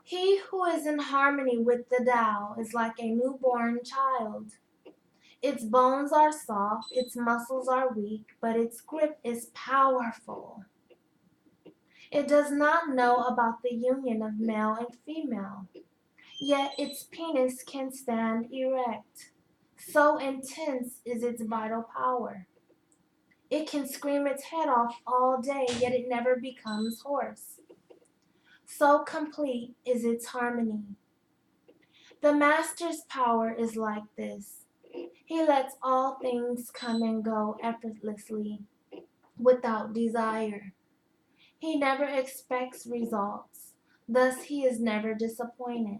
Speaker 1: He who is in harmony with the Tao is like a newborn child. Its bones are soft, its muscles are weak, but its grip is powerful. It does not know about the union of male and female, yet its penis can stand erect. So intense is its vital power. It can scream its head off all day, yet it never becomes hoarse. So complete is its harmony. The master's power is like this. He lets all things come and go effortlessly, without desire. He never expects results, thus he is never disappointed.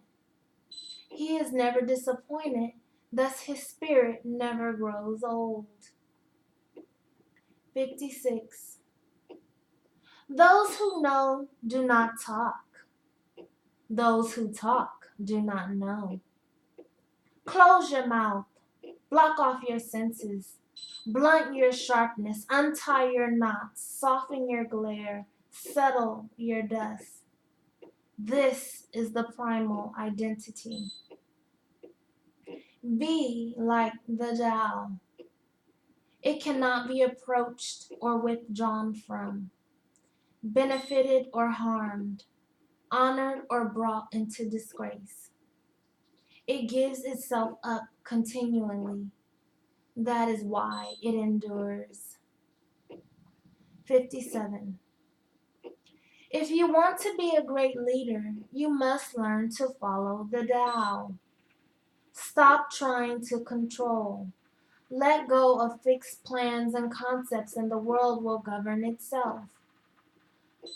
Speaker 1: He is never disappointed, thus his spirit never grows old. 56. Those who know do not talk. Those who talk do not know. Close your mouth. Block off your senses. Blunt your sharpness. Untie your knots. Soften your glare. Settle your dust. This is the primal identity. Be like the Tao. It cannot be approached or withdrawn from, benefited or harmed, honored or brought into disgrace. It gives itself up continually. That is why it endures. 57. If you want to be a great leader, you must learn to follow the Tao. Stop trying to control. Let go of fixed plans and concepts and the world will govern itself.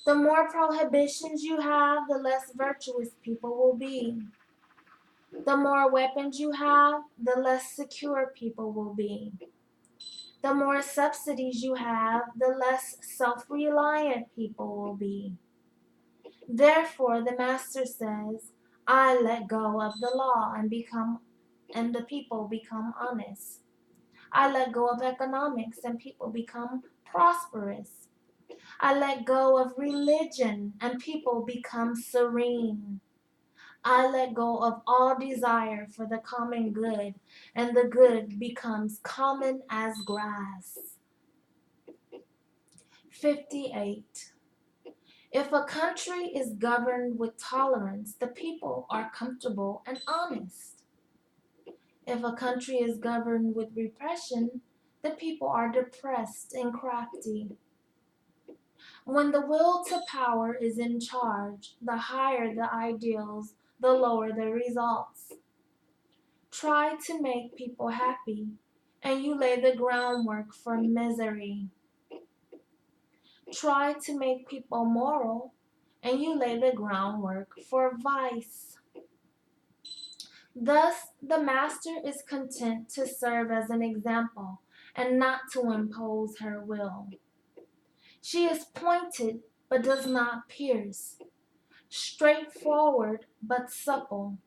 Speaker 1: The more prohibitions you have, the less virtuous people will be. The more weapons you have, the less secure people will be. The more subsidies you have, the less self-reliant people will be. Therefore, the master says, I let go of the law and the people become honest. I let go of economics and people become prosperous. I let go of religion and people become serene. I let go of all desire for the common good, and the good becomes common as grass. 58. If a country is governed with tolerance, the people are comfortable and honest. If a country is governed with repression, the people are depressed and crafty. When the will to power is in charge, the higher the ideals, the lower the results. Try to make people happy, and you lay the groundwork for misery. Try to make people moral, and you lay the groundwork for vice. Thus, the master is content to serve as an example and not to impose her will. She is pointed but does not pierce, straightforward but supple,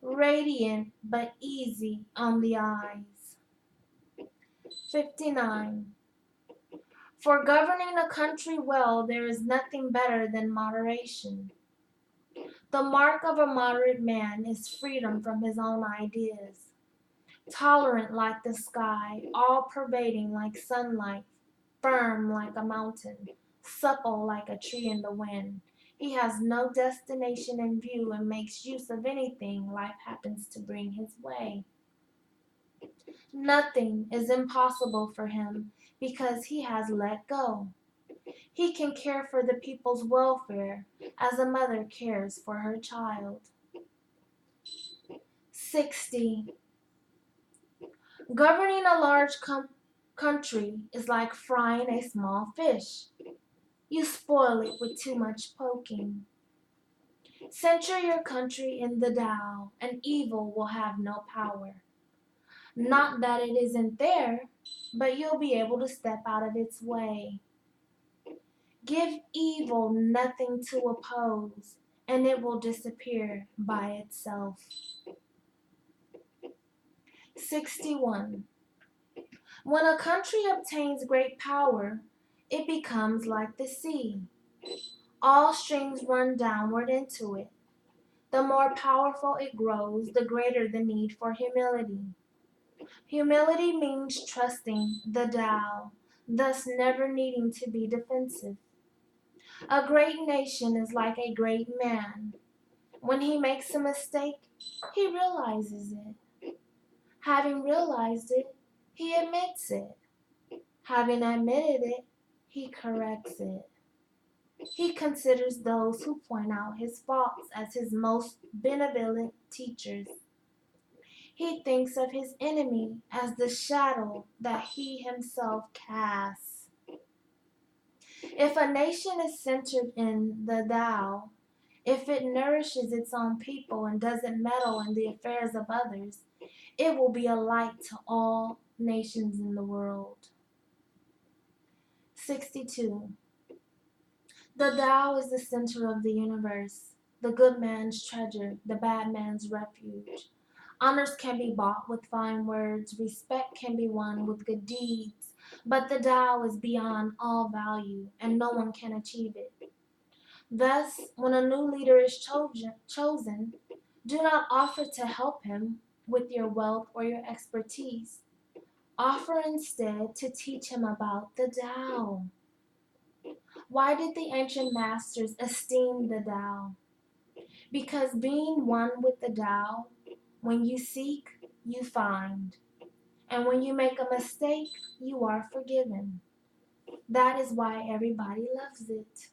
Speaker 1: radiant but easy on the eyes. 59. For governing a country well, there is nothing better than moderation. The mark of a moderate man is freedom from his own ideas, tolerant like the sky, all-pervading like sunlight, firm like a mountain, supple like a tree in the wind. He has no destination in view and makes use of anything life happens to bring his way. Nothing is impossible for him because he has let go. He can care for the people's welfare as a mother cares for her child. 60. Governing a large country is like frying a small fish. You spoil it with too much poking. Center your country in the Tao, and evil will have no power. Not that it isn't there, but you'll be able to step out of its way. Give evil nothing to oppose, and it will disappear by itself. 61. When a country obtains great power, it becomes like the sea. All streams run downward into it. The more powerful it grows, the greater the need for humility. Humility means trusting the Tao, thus never needing to be defensive. A great nation is like a great man. When he makes a mistake, he realizes it. Having realized it, he admits it. Having admitted it, he corrects it. He considers those who point out his faults as his most benevolent teachers. He thinks of his enemy as the shadow that he himself casts. If a nation is centered in the Tao, if it nourishes its own people and doesn't meddle in the affairs of others, it will be a light to all nations in the world. 62. The Tao is the center of the universe, the good man's treasure, the bad man's refuge. Honors can be bought with fine words, respect can be won with good deeds, but the Tao is beyond all value, and no one can achieve it. Thus, when a new leader is chosen, do not offer to help him with your wealth or your expertise. Offer instead to teach him about the Tao. Why did the ancient masters esteem the Tao? Because being one with the Tao, when you seek, you find. And when you make a mistake, you are forgiven. That is why everybody loves it.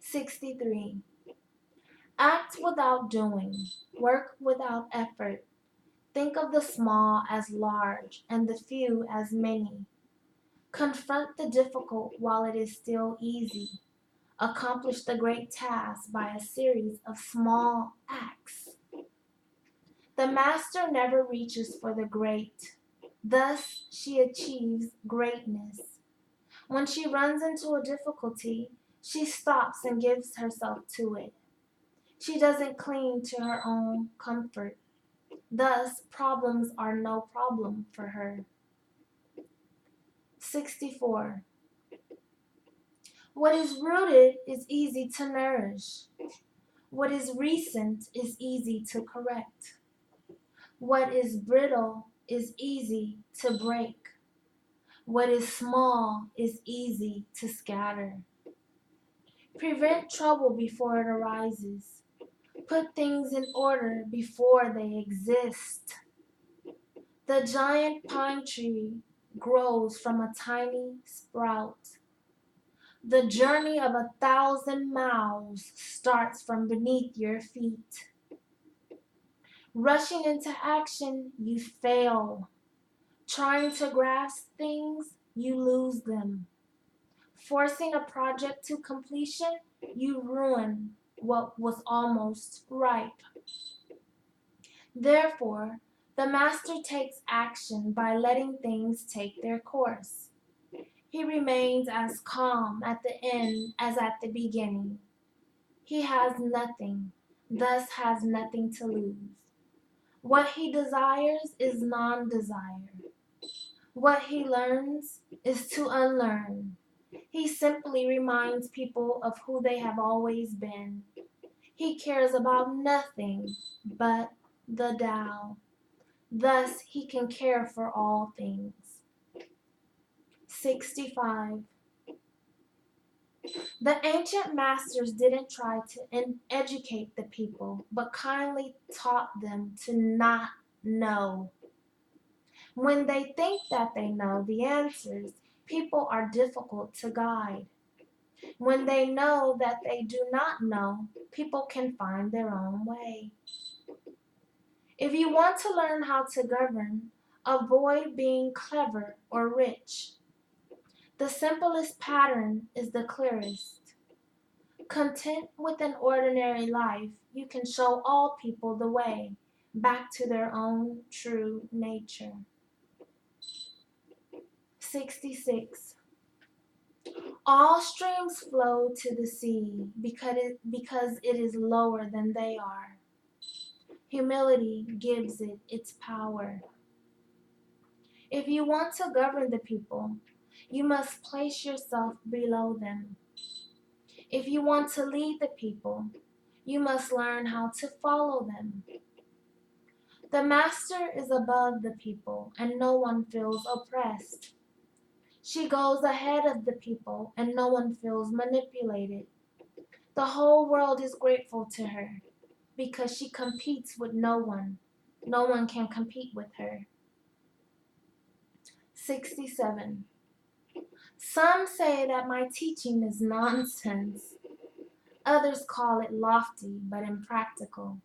Speaker 1: 63. Act without doing. Work without effort. Think of the small as large and the few as many. Confront the difficult while it is still easy. Accomplish the great task by a series of small acts. The master never reaches for the great. Thus, she achieves greatness. When she runs into a difficulty, she stops and gives herself to it. She doesn't cling to her own comfort. Thus, problems are no problem for her. 64. What is rooted is easy to nourish. What is recent is easy to correct. What is brittle is easy to break. What is small is easy to scatter. Prevent trouble before it arises. Put things in order before they exist. The giant pine tree grows from a tiny sprout. The journey of 1,000 miles starts from beneath your feet. Rushing into action, you fail. Trying to grasp things, you lose them. Forcing a project to completion, you ruin what was almost ripe. Therefore, the master takes action by letting things take their course. He remains as calm at the end as at the beginning. He has nothing, thus has nothing to lose. What he desires is non-desire. What he learns is to unlearn. He simply reminds people of who they have always been. He cares about nothing but the Tao. Thus, he can care for all things. 65. The ancient masters didn't try to educate the people, but kindly taught them to not know. When they think that they know the answers, people are difficult to guide. When they know that they do not know, people can find their own way. If you want to learn how to govern, avoid being clever or rich. The simplest pattern is the clearest. Content with an ordinary life, you can show all people the way back to their own true nature. 66. All streams flow to the sea because it is lower than they are. Humility gives it its power. If you want to govern the people, you must place yourself below them. If you want to lead the people, you must learn how to follow them. The master is above the people, and no one feels oppressed. She goes ahead of the people, and no one feels manipulated. The whole world is grateful to her because she competes with no one. No one can compete with her. 67. Some say that my teaching is nonsense. Others call it lofty but impractical.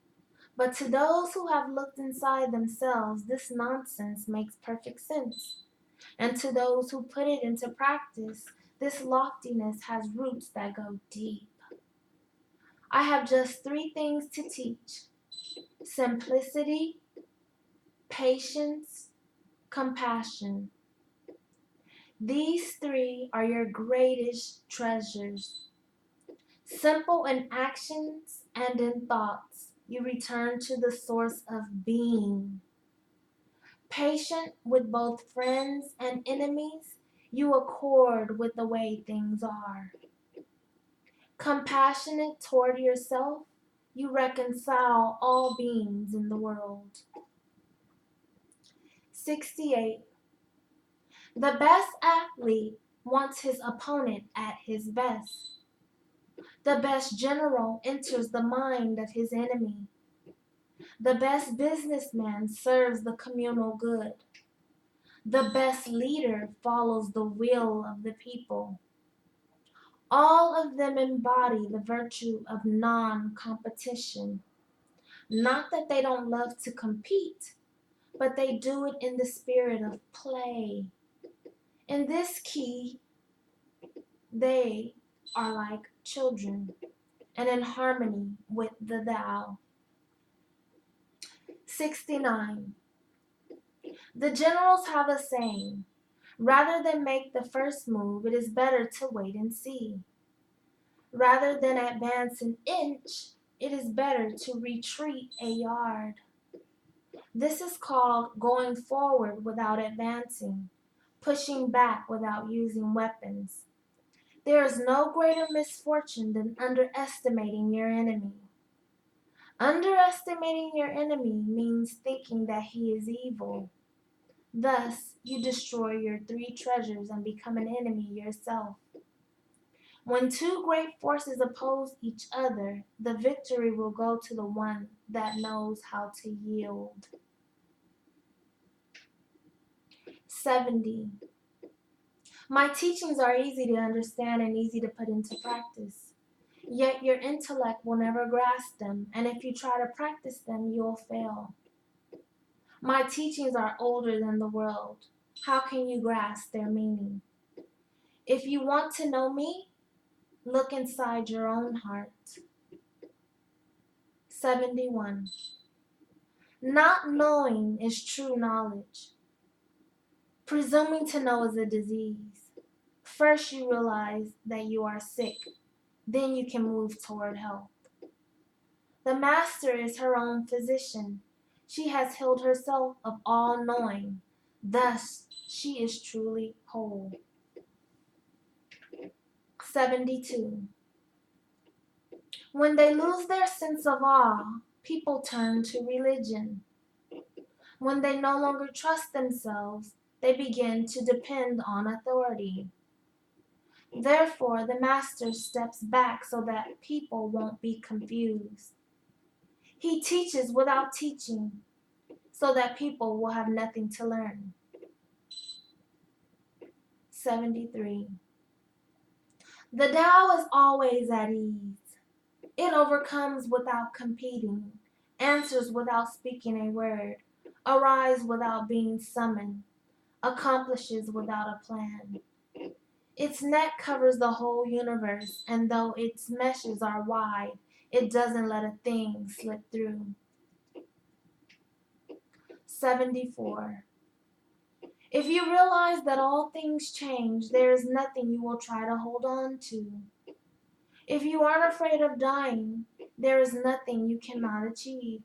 Speaker 1: But to those who have looked inside themselves, this nonsense makes perfect sense. And to those who put it into practice, this loftiness has roots that go deep. I have just 3 things to teach: simplicity, patience, compassion. These 3 are your greatest treasures. Simple in actions and in thoughts, you return to the source of being. Patient with both friends and enemies, you accord with the way things are. Compassionate toward yourself, you reconcile all beings in the world. 68. The best athlete wants his opponent at his best. The best general enters the mind of his enemy. The best businessman serves the communal good. The best leader follows the will of the people. All of them embody the virtue of non-competition. Not that they don't love to compete, but they do it in the spirit of play. In this key, they are like children and in harmony with the Tao. 69. The generals have a saying: rather than make the first move, it is better to wait and see. Rather than advance an inch, it is better to retreat a yard. This is called going forward without advancing, pushing back without using weapons. There is no greater misfortune than underestimating your enemy. Underestimating your enemy means thinking that he is evil. Thus, you destroy your 3 treasures and become an enemy yourself. When two great forces oppose each other, the victory will go to the one that knows how to yield. 70. My teachings are easy to understand and easy to put into practice. Yet your intellect will never grasp them, and if you try to practice them, you'll fail. My teachings are older than the world. How can you grasp their meaning? If you want to know me, look inside your own heart. 71. Not knowing is true knowledge. Presuming to know is a disease. First you realize that you are sick, then you can move toward health. The master is her own physician. She has healed herself of all knowing. Thus, she is truly whole. 72. When they lose their sense of awe, people turn to religion. When they no longer trust themselves, they begin to depend on authority. Therefore, the master steps back so that people won't be confused. He teaches without teaching, so that people will have nothing to learn. 73. The Tao is always at ease. It overcomes without competing, answers without speaking a word, arrives without being summoned, accomplishes without a plan. Its net covers the whole universe, and though its meshes are wide, it doesn't let a thing slip through. 74. If you realize that all things change, there is nothing you will try to hold on to. If you aren't afraid of dying, there is nothing you cannot achieve.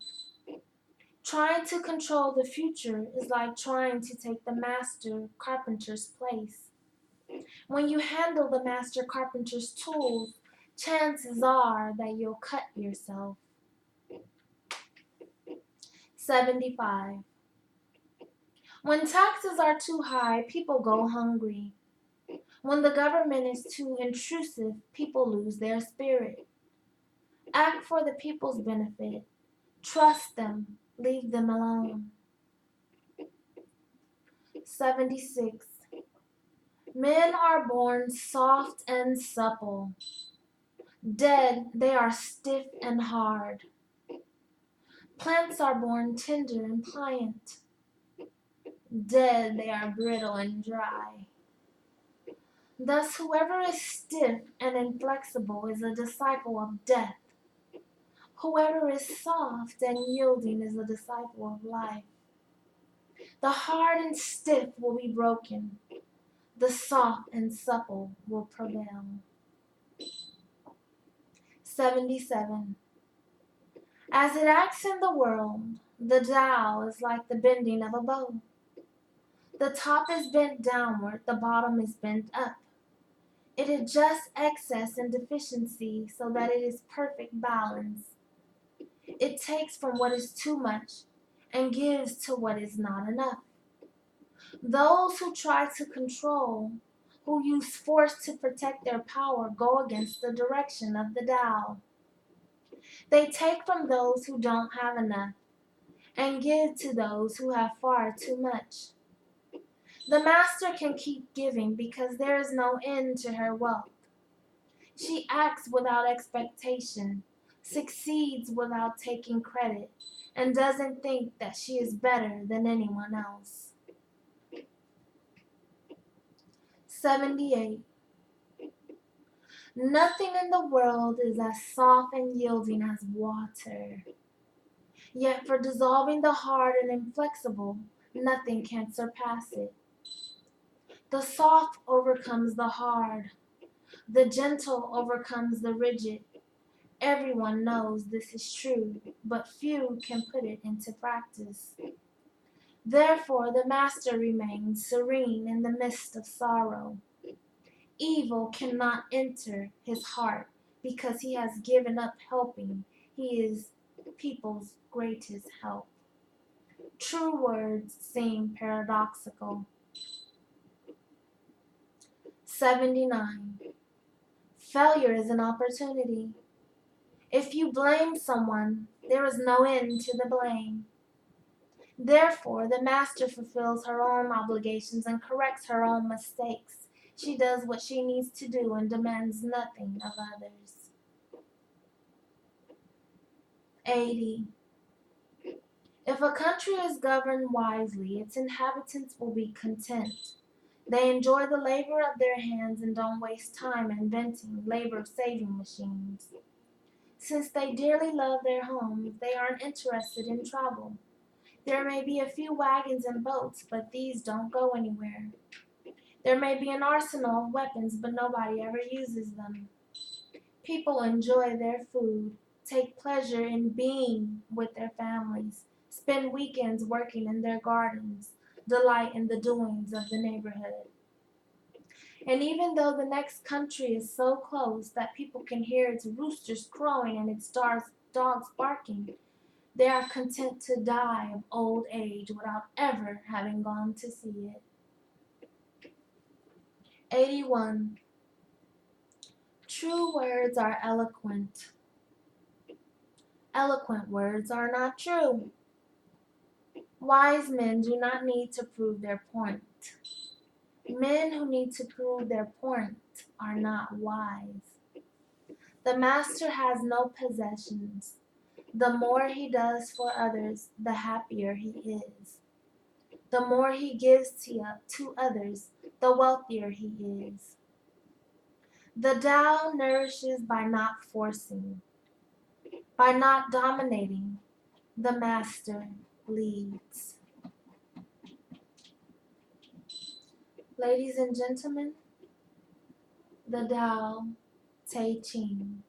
Speaker 1: Trying to control the future is like trying to take the master carpenter's place. When you handle the master carpenter's tools, chances are that you'll cut yourself. 75. When taxes are too high, people go hungry. When the government is too intrusive, people lose their spirit. Act for the people's benefit. Trust them. Leave them alone. 76. Men are born soft and supple. Dead, they are stiff and hard. Plants are born tender and pliant. Dead, they are brittle and dry. Thus, whoever is stiff and inflexible is a disciple of death. Whoever is soft and yielding is a disciple of life. The hard and stiff will be broken. The soft and supple will prevail. 77. As it acts in the world, the Tao is like the bending of a bow. The top is bent downward, the bottom is bent up. It adjusts excess and deficiency so that it is perfect balance. It takes from what is too much and gives to what is not enough. Those who try to control, who use force to protect their power, go against the direction of the Tao. They take from those who don't have enough and give to those who have far too much. The master can keep giving because there is no end to her wealth. She acts without expectation, succeeds without taking credit, and doesn't think that she is better than anyone else. 78. Nothing in the world is as soft and yielding as water. Yet for dissolving the hard and inflexible, nothing can surpass it. The soft overcomes the hard. The gentle overcomes the rigid. Everyone knows this is true, but few can put it into practice. Therefore, the master remains serene in the midst of sorrow. Evil cannot enter his heart because he has given up helping. He is people's greatest help. True words seem paradoxical. 79. Failure is an opportunity. If you blame someone, there is no end to the blame. Therefore, the master fulfills her own obligations and corrects her own mistakes. She does what she needs to do and demands nothing of others. 80. If a country is governed wisely, its inhabitants will be content. They enjoy the labor of their hands and don't waste time inventing labor-saving machines. Since they dearly love their homes, they aren't interested in travel. There may be a few wagons and boats, but these don't go anywhere. There may be an arsenal of weapons, but nobody ever uses them. People enjoy their food, take pleasure in being with their families, spend weekends working in their gardens, delight in the doings of the neighborhood. And even though the next country is so close that people can hear its roosters crowing and its dogs barking, they are content to die of old age without ever having gone to see it. 81. True words are eloquent. Eloquent words are not true. Wise men do not need to prove their point. Men who need to prove their point are not wise. The master has no possessions. The more he does for others, the happier he is. The more he gives to others, the wealthier he is. The Tao nourishes by not forcing, by not dominating. The master leads. Ladies and gentlemen, the Tao Te Ching.